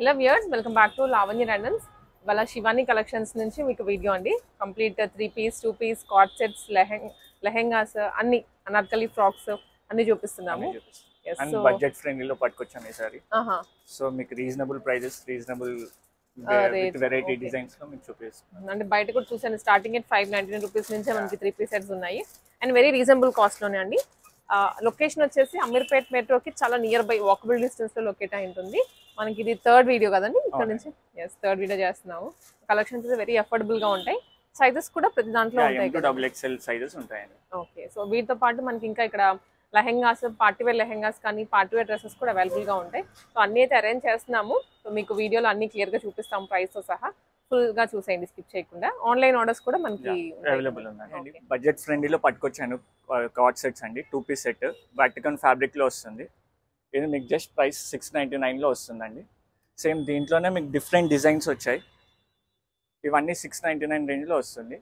Hello viewers, welcome back to Lavanya రండన్స్. వాళ్ళ Shivani collections నుంచి మీకు వీడియో అండి. Complete 3 piece 2 piece co-ord sets, lehengas, అన్ని అనార్కలి ఫ్రాక్స్ అన్ని చూపిస్తున్నాము. అండ్ బడ్జెట్ ఫ్రెండ్లీలో పట్టుకొచ్చాను ఈసారి. సో మీకు reasonable prices, reasonable variety designs లో మీకు చూపిస్తాను. అంటే బయట కూడా చూసాను, స్టార్టింగ్ ఎట్ 599 రూపీస్ నుంచే మనకి 3 పీస్ సెట్స్ ఉన్నాయి. అండ్ వెరీ రీజనబుల్ కాస్ట్ లోనే అండి. లొకేషన్ వచ్చేసి అమీర్పేట్ మెట్రోకి చాలా నియర్ బై వాకబుల్ డిస్టెన్స్ లో లొకేట్ అయి ఉంటుంది. మనకి ఇది థర్డ్ వీడియో కదండి ఇక్కడ నుంచి. థర్డ్ వీడియో చేస్తున్నాము. కలెక్షన్స్ వెరీ అఫోర్డబుల్ గా ఉంటాయి. సైజెస్ కూడా ప్రతి దాంట్లో ఉంటాయి. XXL సైజెస్ ఉంటాయండి. ఓకే, సో వీటితో పాటు మనకి ఇంకా ఇక్కడ లెహెంగాస్, పార్టీవేర్ లెహెంగాస్ కానీ పార్టీవేర్ డ్రెస్సెస్ కూడా అవైలబుల్ గా ఉంటాయి. సో అన్ని అయితే అరేంజ్ చేస్తున్నాము. సో మీకు వీడియోలో అన్ని క్లియర్ గా చూపిస్తాము, ప్రైస్ తో సహా. ఫుల్ గా చూసేయండి, స్కిప్ చేయకుండా. ఆన్లైన్ ఆర్డర్స్ కూడా మనకి అవైలబుల్ ఉన్నాయండి. బడ్జెట్ ఫ్రెండ్లీలో పట్టుకొచ్చాను కార్డ్ సెట్స్ అండి. 2 పీస్ సెట్ వాటికన్ ఫ్యాబ్రిక్ లో వస్తుంది. ఇది మీకు జస్ట్ ప్రైస్ 699 లో వస్తుందండి. సేమ్ దీంట్లోనే మీకు డిఫరెంట్ డిజైన్స్ వచ్చాయి. ఇవన్నీ 699 రేంజ్ లో వస్తుంది.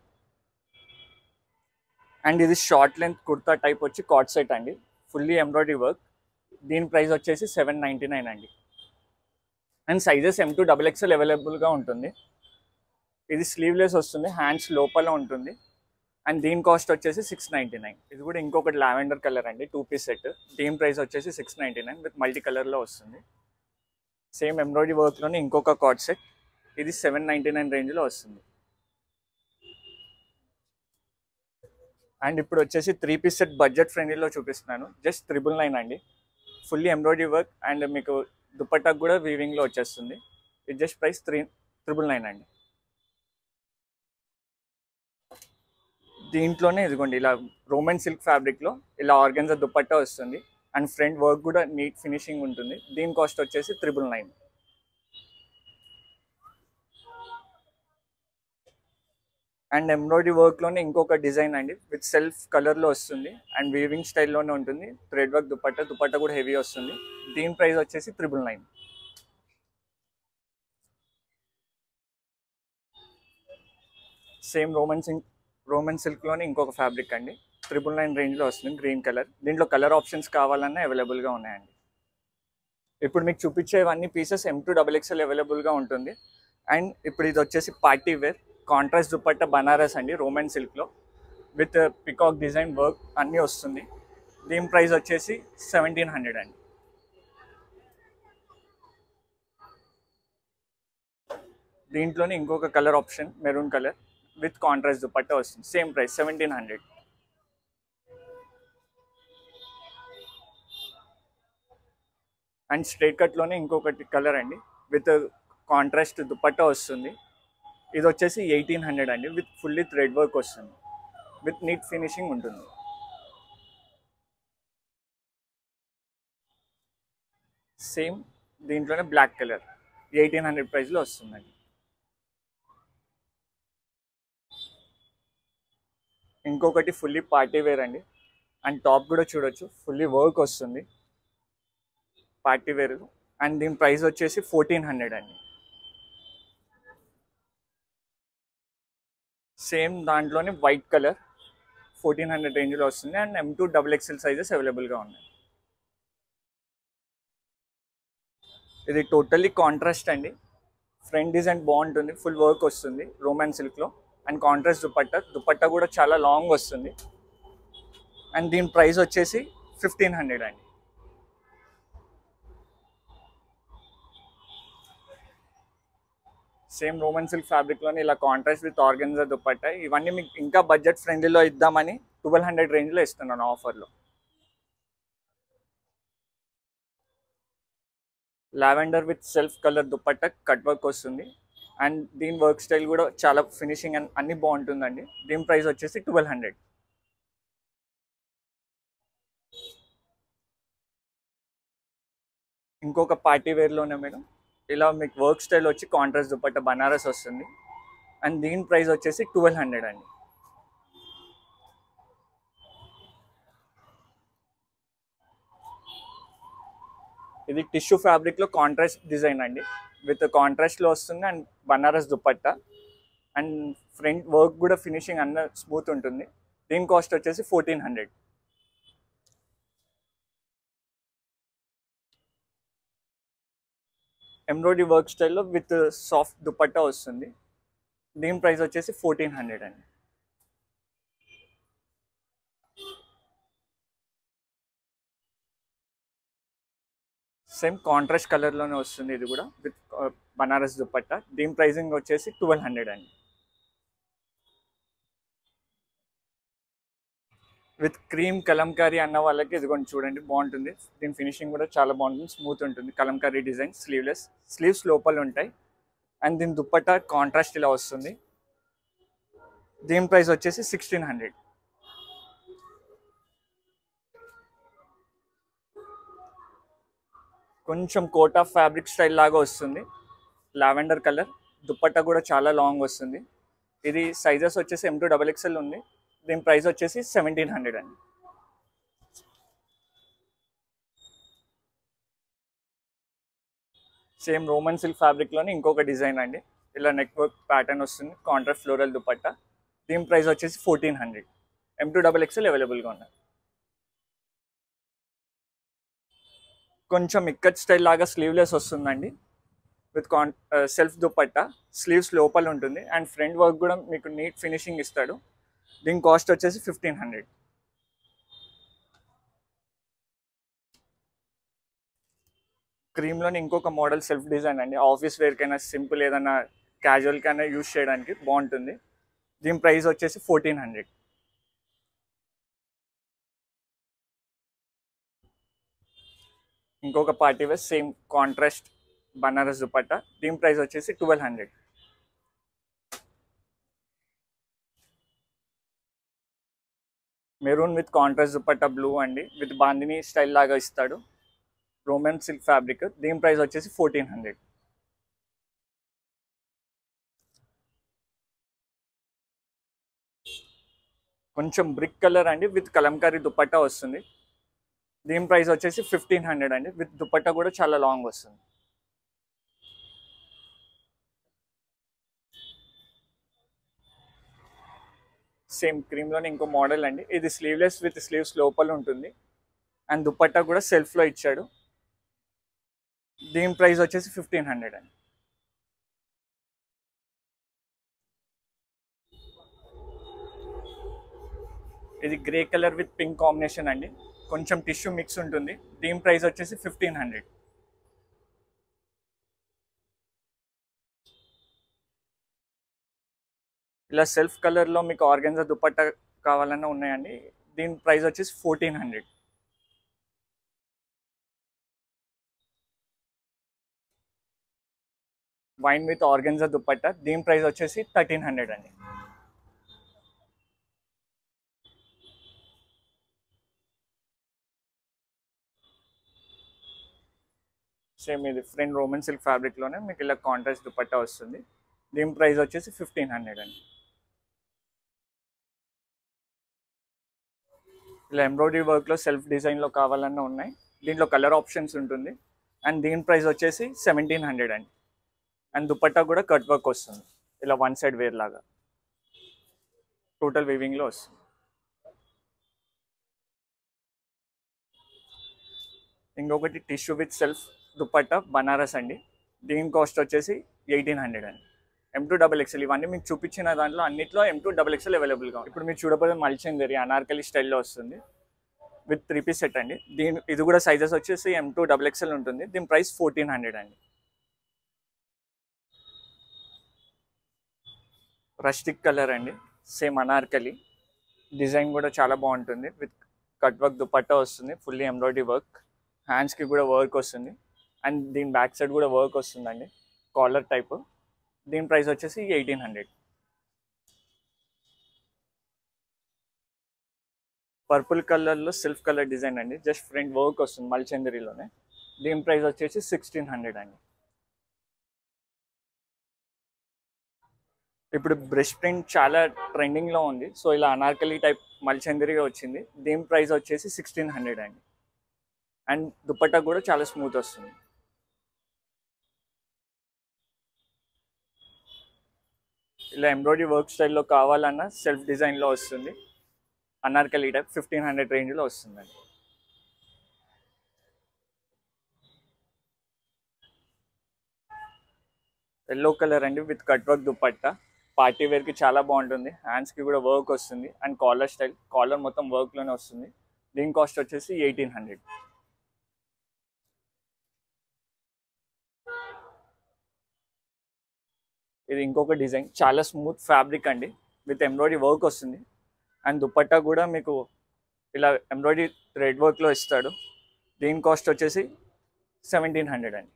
అండ్ ఇది షార్ట్ లెంత్ కుర్తా టైప్ వచ్చి కార్డ్ సెట్ అండి, ఫుల్లీ ఎంబ్రాయిడరీ వర్క్. దీని ప్రైస్ వచ్చేసి 799 అండి. అండ్ సైజెస్ M2 XXL అవైలబుల్గా ఉంటుంది. ఇది స్లీవ్లెస్ వస్తుంది, హ్యాండ్స్ లోపల ఉంటుంది. అండ్ దీని కాస్ట్ వచ్చేసి 699. ఇది కూడా ఇంకొకటి లావెండర్ కలర్ అండి, 2 పీస్ సెట్. దీని ప్రైస్ వచ్చేసి 699 విత్ మల్టీ కలర్లో వస్తుంది. సేమ్ ఎంబ్రాయిడరీ వర్క్లోనే ఇంకొక కార్డ్ సెట్, ఇది 799 రేంజ్లో వస్తుంది. అండ్ ఇప్పుడు వచ్చేసి 3 పీస్ సెట్ బడ్జెట్ ఫ్రెండ్లీలో చూపిస్తున్నాను. జస్ట్ 999 అండి. ఫుల్లీ ఎంబ్రాయిడరీ వర్క్ అండ్ మీకు దుపట్టాకు కూడా వీవింగ్లో వచ్చేస్తుంది. ఇది జస్ట్ ప్రైస్ 999 అండి. దీంట్లోనే ఇదిగోండి ఇలా రోమన్ సిల్క్ ఫ్యాబ్రిక్లో ఇలా ఆర్గెన్జా దుపట్టా వస్తుంది. అండ్ ఫ్రంట్ వర్క్ కూడా నీట్ ఫినిషింగ్ ఉంటుంది. దీని కాస్ట్ వచ్చేసి 999. అండ్ ఎంబ్రాయిడరీ వర్క్లోనే ఇంకొక డిజైన్ అండి, విత్ సెల్ఫ్ కలర్లో వస్తుంది అండ్ వీవింగ్ స్టైల్లోనే ఉంటుంది. థ్రెడ్ వర్క్ దుపట్టా కూడా హెవీ వస్తుంది. దీని ప్రైస్ వచ్చేసి 999. సేమ్ రోమన్ సిల్క్లోనే ఇంకొక ఫ్యాబ్రిక్ అండి, 999 రేంజ్లో వస్తుంది, గ్రీన్ కలర్. దీంట్లో కలర్ ఆప్షన్స్ కావాలన్నా అవైలబుల్గా ఉన్నాయండి. ఇప్పుడు మీకు చూపించేవన్నీ పీసెస్ M2 XXL అవైలబుల్గా ఉంటుంది. అండ్ ఇప్పుడు ఇది వచ్చేసి party wear contrast dupatta Banaras అండి, రోమన్ సిల్క్లో విత్ పికాక్ డిజైన్ వర్క్ అన్నీ వస్తుంది. దీని ప్రైస్ వచ్చేసి 1700 అండి. దీంట్లోనే ఇంకొక colour option maroon colour with contrast dupatta వస్తుంది. Same price 1700. అండ్ స్ట్రైట్ కట్లోనే ఇంకొకటి కలర్ అండి, విత్ కాంట్రాస్ట్ దుపట్టా వస్తుంది. ఇది వచ్చేసి 1800 అండి, విత్ ఫుల్లీ థ్రెడ్ వర్క్ వస్తుంది, విత్ నీట్ ఫినిషింగ్ ఉంటుంది. సేమ్ దీంట్లోనే బ్లాక్ కలర్ 1800 ప్రైస్లో వస్తుందండి. ఇంకొకటి ఫుల్లీ పార్టీ వేర్ అండి. అండ్ టాప్ కూడా చూడొచ్చు, ఫుల్లీ వర్క్ వస్తుంది పార్టీ వేర్. అండ్ దీని ప్రైస్ వచ్చేసి 1400 అండి. సేమ్ దాంట్లోనే వైట్ కలర్ 1400 రేంజ్లో వస్తుంది. అండ్ M2 XXL సైజెస్ అవైలబుల్గా ఉన్నాయి. ఇది టోటల్లీ కాంట్రాస్ట్ అండి. ఫ్రంట్ డిజైన్ బాగుంటుంది, ఫుల్ వర్క్ వస్తుంది రోమన్ సిల్క్లో. అండ్ కాంట్రాస్ట్ దుపట్టా కూడా చాలా లాంగ్ వస్తుంది. అండ్ దీని ప్రైస్ వచ్చేసి 1500 అండి. సేమ్ రోమన్ సిల్క్ ఫ్యాబ్రిక్లోనే ఇలా కాంట్రాస్ట్ విత్ ఆర్గెన్జా దుపట్టా. ఇవన్నీ మీకు ఇంకా బడ్జెట్ ఫ్రెండ్లీలో ఇద్దామని 1200 రేంజ్లో ఇస్తున్నాను ఆఫర్లో. Lavender with self colour dupatta cut work వస్తుంది. అండ్ దీని వర్క్ స్టైల్ కూడా చాలా ఫినిషింగ్ అండ్ అన్నీ బాగుంటుందండి. దీని ప్రైస్ వచ్చేసి 1200. ఇంకొక పార్టీ వేర్లోనే మేడం ఇలా మీకు వర్క్ స్టైల్ వచ్చి కాంట్రాస్ట్ దుపట్టా బనారస్ వస్తుంది. అండ్ దీని ప్రైస్ వచ్చేసి 1200 అండి. ఇది టిష్యూ ఫ్యాబ్రిక్లో కాంట్రాస్ట్ డిజైన్ అండి, విత్ కాంట్రాస్ట్లో వస్తుంది. And Banaras dupatta and front work కూడా ఫినిషింగ్ అన్న స్మూత్ ఉంటుంది. దీని కాస్ట్ వచ్చేసి 1400. ఎంబ్రాయిడరీ వర్క్ స్టైల్లో విత్ సాఫ్ట్ దుపట్టా వస్తుంది. దీని ప్రైస్ వచ్చేసి 1400 అండి. సేమ్ కాంట్రాస్ట్ కలర్లోనే వస్తుంది ఇది కూడా విత్ బనారస్ దుపట్టా. దీని ప్రైసింగ్ వచ్చేసి 1200 అండి. విత్ క్రీమ్ కలంకారీ అన్న వాళ్ళకి ఇదిగోండి చూడండి, బాగుంటుంది. దీని ఫినిషింగ్ కూడా చాలా బాగుంటుంది, స్మూత్ ఉంటుంది. కలంకారీ డిజైన్, స్లీవ్లెస్, స్లీవ్స్ లోపల ఉంటాయి. అండ్ దీని దుపట్టా కాంట్రాస్ట్ ఇలా వస్తుంది. దీని ప్రైస్ వచ్చేసి 1600. కొంచెం కోటా ఫ్యాబ్రిక్ స్టైల్ లాగా వస్తుంది, లావెండర్ కలర్. దుపట్టా కూడా చాలా లాంగ్ వస్తుంది. ఇది సైజెస్ వచ్చేసి M2XXL ఉంది. దీని ప్రైస్ వచ్చేసి 1700 అండి. సేమ్ రోమన్ సిల్క్ ఫ్యాబ్రిక్లోనే ఇంకొక డిజైన్ అండి. ఇలా నెక్ వర్క్ ప్యాటర్న్ వస్తుంది, కాంట్రాస్ట్ ఫ్లోరల్ దుపట్టా. దీని ప్రైస్ వచ్చేసి 1400. M2XXL అవైలబుల్గా ఉన్నాయి. కొంచెం ఇక్కత్ స్టైల్ లాగా స్లీవ్లెస్ వస్తుందండి విత్ సెల్ఫ్ దుపట్టా. స్లీవ్స్ లోపల ఉంటుంది అండ్ ఫ్రంట్ వర్క్ కూడా మీకు నీట్ ఫినిషింగ్ ఇస్తాడు. దీని కాస్ట్ వచ్చేసి 1500. క్రీమ్లోని ఇంకొక మోడల్ సెల్ఫ్ డిజైన్ అండి. ఆఫీస్ వేర్కైనా సింపుల్ ఏదైనా క్యాజువల్కైనా యూజ్ చేయడానికి బాగుంటుంది. దీని ప్రైస్ వచ్చేసి 1400. ఇంకొక party wear same contrast Banaras dupatta. దీని ప్రైస్ వచ్చేసి 1200. Maroon with contrast dupatta blue అండి, విత్ బాందిని స్టైల్ లాగా ఇస్తాడు. Roman silk fabric. దీని ప్రైస్ వచ్చేసి 1400. కొంచెం బ్రిక్ కలర్ అండి, విత్ కలంకారీ దుపట్టా వస్తుంది. దీని ప్రైస్ వచ్చేసి 1500 అండి, విత్ దుపట్టా కూడా చాలా లాంగ్ వస్తుంది. సేమ్ క్రీమ్లోనే ఇంకో మోడల్ అండి. ఇది స్లీవ్లెస్ విత్ స్లీవ్స్ లోపల ఉంటుంది అండ్ దుపట్టా కూడా సెల్ఫ్లో ఇచ్చాడు. దీని ప్రైస్ వచ్చేసి 1500 అండి. ఇది grey colour with pink combination అండి, కొంచెం టిష్యూ మిక్స్ ఉంటుంది. దీని ప్రైస్ వచ్చేసి 1500. ఇలా సెల్ఫ్ కలర్లో మీకు ఆర్గెన్జా దుపట్టా కావాలన్నా ఉన్నాయండి. దీని ప్రైస్ వచ్చేసి 1400. Wine with organza dupatta. దీని ప్రైస్ వచ్చేసి 1300 అండి. సేమ్ ఇది ఫ్రెండ్ రోమన్ సిల్క్ ఫ్యాబ్రిక్లోనే మీకు ఇలా కాంట్రాస్ట్ దుపట్టా వస్తుంది. దీని ప్రైస్ వచ్చేసి 1500 అండి. ఇలా ఎంబ్రాయిడరీ వర్క్లో సెల్ఫ్ డిజైన్లో కావాలన్నా ఉన్నాయి. దీంట్లో కలర్ ఆప్షన్స్ ఉంటుంది అండ్ దీని ప్రైస్ వచ్చేసి 1700 అండి. అండ్ దుపట్టా కూడా కట్ వర్క్ వస్తుంది, ఇలా వన్ సైడ్ వేర్ లాగా టోటల్ వీవింగ్లో వస్తుంది. ఇంకొకటి tissue with self dupatta Banaras అండి. దీని కాస్ట్ వచ్చేసి 1800 అండి. M2XXL. ఇవన్నీ మీకు చూపించిన దాంట్లో అన్నిట్లో M2XXL అవైలబుల్గా. ఇప్పుడు మీరు చూడబోయే మల్చందరి అనార్కలి స్టైల్లో వస్తుంది విత్ 3-piece సెట్ అండి. ఇది కూడా సైజెస్ వచ్చేసి M2XXL ఉంటుంది. దీని ప్రైస్ 1400 అండి. రస్టిక్ కలర్ అండి, సేమ్ అనార్కలి డిజైన్ కూడా చాలా బాగుంటుంది. విత్ కట్ వర్క్ దుపట్టా వస్తుంది, ఫుల్లీ ఎంబ్రాయిడరీ వర్క్. హ్యాండ్స్కి కూడా వర్క్ వస్తుంది అండ్ దీని బ్యాక్ సైడ్ కూడా వర్క్ వస్తుందండి, కాలర్ టైప్. దీని ప్రైస్ వచ్చేసి 1800. పర్పుల్ కలర్లో సెల్ఫ్ కలర్ డిజైన్ అండి, జస్ట్ ఫ్రంట్ వర్క్ వస్తుంది మల్చందరిలోనే. దీని ప్రైస్ వచ్చేసి 1600 అండి. ఇప్పుడు బ్రష్ ప్రింట్ చాలా ట్రెండింగ్లో ఉంది, సో ఇలా అనార్కలి టైప్ మల్చందరిగా వచ్చింది. దీని ప్రైస్ వచ్చేసి 1600 అండి. అండ్ దుపట్టా కూడా చాలా స్మూత్ వస్తుంది. ఇలా ఎంబ్రాయిడరీ వర్క్ స్టైల్లో కావాలన్నా సెల్ఫ్ డిజైన్లో వస్తుంది. అనార్కలి టైప్ 1500 రేంజ్లో వస్తుందండి. ఎల్లో కలర్ అండి with cut work dupatta. Party వేర్కి చాలా బాగుంటుంది. హ్యాండ్స్కి కూడా వర్క్ వస్తుంది అండ్ కాలర్ స్టైల్, కాలర్ మొత్తం వర్క్లోనే వస్తుంది. దీని కాస్ట్ వచ్చేసి 1800. ఇది ఇంకొక డిజైన్, చాలా స్మూత్ ఫ్యాబ్రిక్ అండి విత్ ఎంబ్రాయిడరీ వర్క్ వస్తుంది. అండ్ దుపట్టా కూడా మీకు ఇలా ఎంబ్రాయిడరీ థ్రెడ్ వర్క్లో ఇస్తాడు. దీని కాస్ట్ వచ్చేసి 1700 అండి.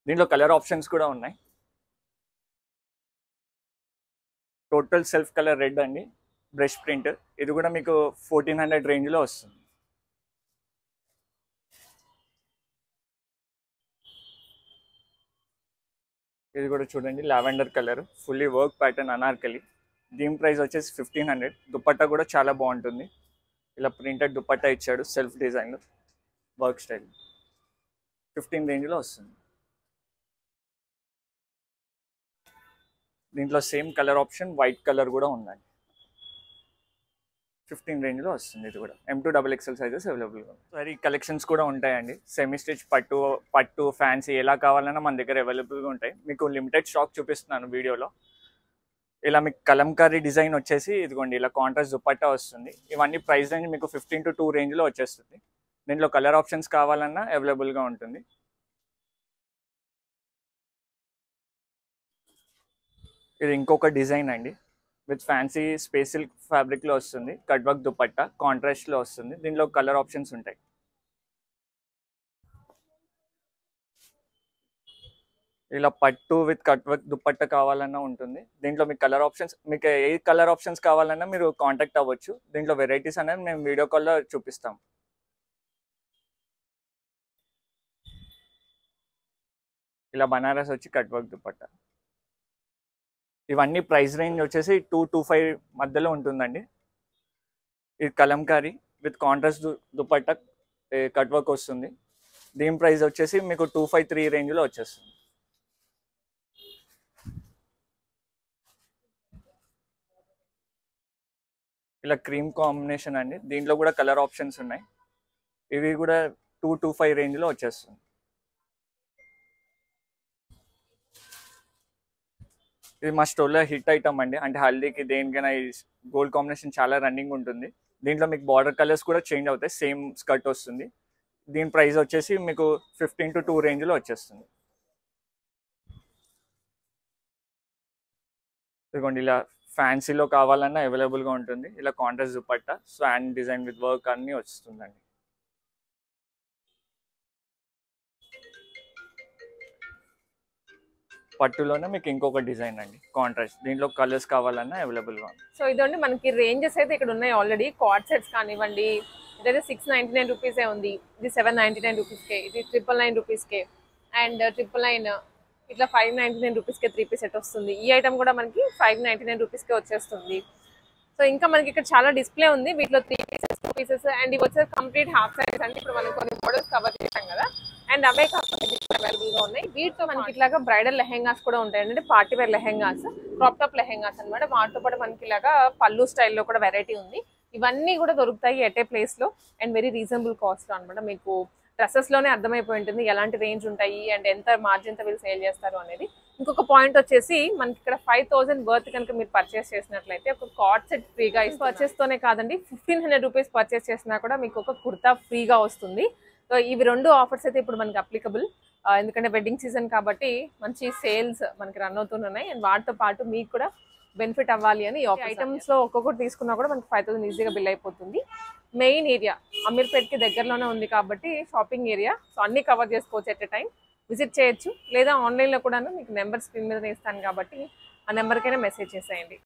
దీంట్లో కలర్ ఆప్షన్స్ కూడా ఉన్నాయి. టోటల్ సెల్ఫ్ కలర్ రెడ్ అండి, బ్రష్ ప్రింట్. ఇది కూడా మీకు 1400 రేంజ్లో వస్తుంది. ఇది కూడా చూడండి, lavender colour, fully work pattern Anarkali. దీని ప్రైస్ వచ్చేసి 1500. దుపట్టా కూడా చాలా బాగుంటుంది. ఇలా ప్రింటెడ్ దుపట్టా ఇచ్చాడు సెల్ఫ్ డిజైన్ వర్క్ స్టైల్. 15 రేంజ్లో వస్తుంది. దీంట్లో same colour option white colour కూడా ఉందండి. 15 రేంజ్లో వస్తుంది. ఇది కూడా M2XXL సైజెస్ అవైలబుల్గా ఉంది. మరి కలెక్షన్స్ కూడా ఉంటాయండి. సెమీ స్టిచ్ పట్టు ఫ్యాన్సీ ఎలా కావాలన్నా మన దగ్గర అవైలబుల్గా ఉంటాయి. మీకు లిమిటెడ్ స్టాక్ చూపిస్తున్నాను వీడియోలో. ఇలా మీకు కలంకారీ డిజైన్ వచ్చేసి ఇదిగోండి ఇలా కాంట్రాస్ట్ దుపట్టా వస్తుంది. ఇవన్నీ ప్రైస్ రేంజ్ మీకు 15 to 2 రేంజ్లో వచ్చేస్తుంది. దీంట్లో కలర్ ఆప్షన్స్ కావాలన్నా అవైలబుల్గా ఉంటుంది. ఇది ఇంకొక డిజైన్ అండి విత్ ఫ్యాన్సీ స్పేస్ సిల్క్ ఫ్యాబ్రిక్లో వస్తుంది. కట్ వర్క్ దుపట్టా కాంట్రాస్ట్లో వస్తుంది. దీంట్లో కలర్ ఆప్షన్స్ ఉంటాయి. ఇలా పట్టు విత్ కట్ వర్క్ దుపట్టా కావాలన్నా ఉంటుంది. దీంట్లో మీకు కలర్ ఆప్షన్స్, మీకు ఏ కలర్ ఆప్షన్స్ కావాలన్నా మీరు కాంటాక్ట్ అవ్వచ్చు. దీంట్లో వెరైటీస్ అనేది మేము వీడియో కాల్లో చూపిస్తాం. ఇలా బనారస్ వచ్చి కట్ వర్క్ దుపట్టా. ఇవన్నీ ప్రైస్ రేంజ్ వచ్చేసి 225 మధ్యలో ఉంటుందండి. ఇది Kalamkari with contrast dupatta cut work వస్తుంది. దీని ప్రైస్ వచ్చేసి మీకు 253 రేంజ్లో వచ్చేస్తుంది. ఇలా క్రీమ్ కాంబినేషన్ అండి. దీంట్లో కూడా కలర్ ఆప్షన్స్ ఉన్నాయి. ఇవి కూడా 225 రేంజ్లో వచ్చేస్తుంది. ఇది మా స్టోర్లో హిట్ ఐటమ్ అండి. అంటే హల్దీకి దేనికైనా ఈ గోల్డ్ కాంబినేషన్ చాలా రన్నింగ్ ఉంటుంది. దీంట్లో మీకు బార్డర్ కలర్స్ కూడా చేంజ్ అవుతాయి. సేమ్ స్కర్ట్ వస్తుంది. దీని ప్రైస్ వచ్చేసి మీకు 15 to 2 రేంజ్లో వచ్చేస్తుంది. ఇదిగోండి ఇలా ఫ్యాన్సీలో కావాలన్నా అవైలబుల్గా ఉంటుంది. ఇలా contrast dupatta Schwann design with work అన్నీ వస్తుందండి. పట్టులోనే మీకు ఇంకొక డిజైన్ అండి కాంట్రాస్ట్. దీంట్లో కలర్స్ కావాలన్నా అవైలబుల్గా ఉంది. సో ఇదండి మనకి రేంజెస్ అయితే ఇక్కడ ఉన్నాయి ఆల్రెడీ. కార్డ్ సెట్స్ కానివ్వండి, ఇదైతే 699 రూపీసే ఉంది. ఇది 799 రూపీస్కే, ఇది 999 రూపీస్కే, అండ్ 999 ఇట్లా 599 రూపీస్కే 3 పీస్ సెట్ వస్తుంది. ఈ ఐటమ్ కూడా మనకి 599 రూపీస్కే వచ్చేస్తుంది. సో ఇంకా మనకి ఇక్కడ చాలా డిస్ప్లే ఉంది. వీటిలో 3 పీసెస్ 2 పీసెస్ అండ్ ఇవి వచ్చేసి కంప్లీట్ హాఫ్ సైజ్. అంటే ఇప్పుడు మనం కొన్ని మోడల్స్ కవర్ చేసాం కదా, అండ్ అవే కాకుండా అవైలబుల్గా ఉన్నాయి. వీటితో మనకి ఇట్లాగా బ్రైడల్ లెహెంగాస్ కూడా ఉంటాయి. అంటే party wear lehengas, crop top lehengas అనమాట. వాటితో పాటు మనకి ఇలాగా పళ్ళు స్టైల్లో కూడా వెరైటీ ఉంది. ఇవన్నీ కూడా దొరుకుతాయి ఎట్ ఏ ప్లేస్లో అండ్ వెరీ రీజనబుల్ కాస్ట్లో అనమాట. మీకు డ్రెస్సెస్లోనే అర్థమైపోయి ఉంటుంది ఎలాంటి రేంజ్ ఉంటాయి అండ్ ఎంత మార్జిన్తో వీళ్ళు సేల్ చేస్తారు అనేది. ఇంకొక పాయింట్ వచ్చేసి మనకి ఇక్కడ 5000 వర్త్ కనుక మీరు పర్చేస్ చేసినట్లయితే ఒక కార్డ్ సెట్ ఫ్రీగా పర్చేస్తోనే కాదండి, 1500 రూపీస్ పర్చేస్ చేసినా కూడా మీకు ఒక కుర్తా ఫ్రీగా వస్తుంది. సో ఇవి 2 ఆఫర్స్ అయితే ఇప్పుడు మనకి అప్లికబుల్. ఎందుకంటే వెడ్డింగ్ సీజన్ కాబట్టి మంచి సేల్స్ మనకి రన్ అవుతున్నాయి. అండ్ వాటితో పాటు మీకు కూడా బెనిఫిట్ అవ్వాలి అని ఈ ఐటమ్స్లో ఒక్కొక్కటి తీసుకున్నా కూడా మనకి 5000 ఈజీగా బిల్ అయిపోతుంది. మెయిన్ ఏరియా అమీర్పేట్కి దగ్గరలోనే ఉంది కాబట్టి షాపింగ్ ఏరియా. సో అన్నీ కవర్ చేసుకోవచ్చు ఎట్ ఎ టైం. విజిట్ చేయొచ్చు, లేదా ఆన్లైన్లో కూడా మీకు నెంబర్ స్క్రీన్ మీద ఇస్తాను కాబట్టి ఆ నెంబర్కైనా మెసేజ్ చేసేయండి.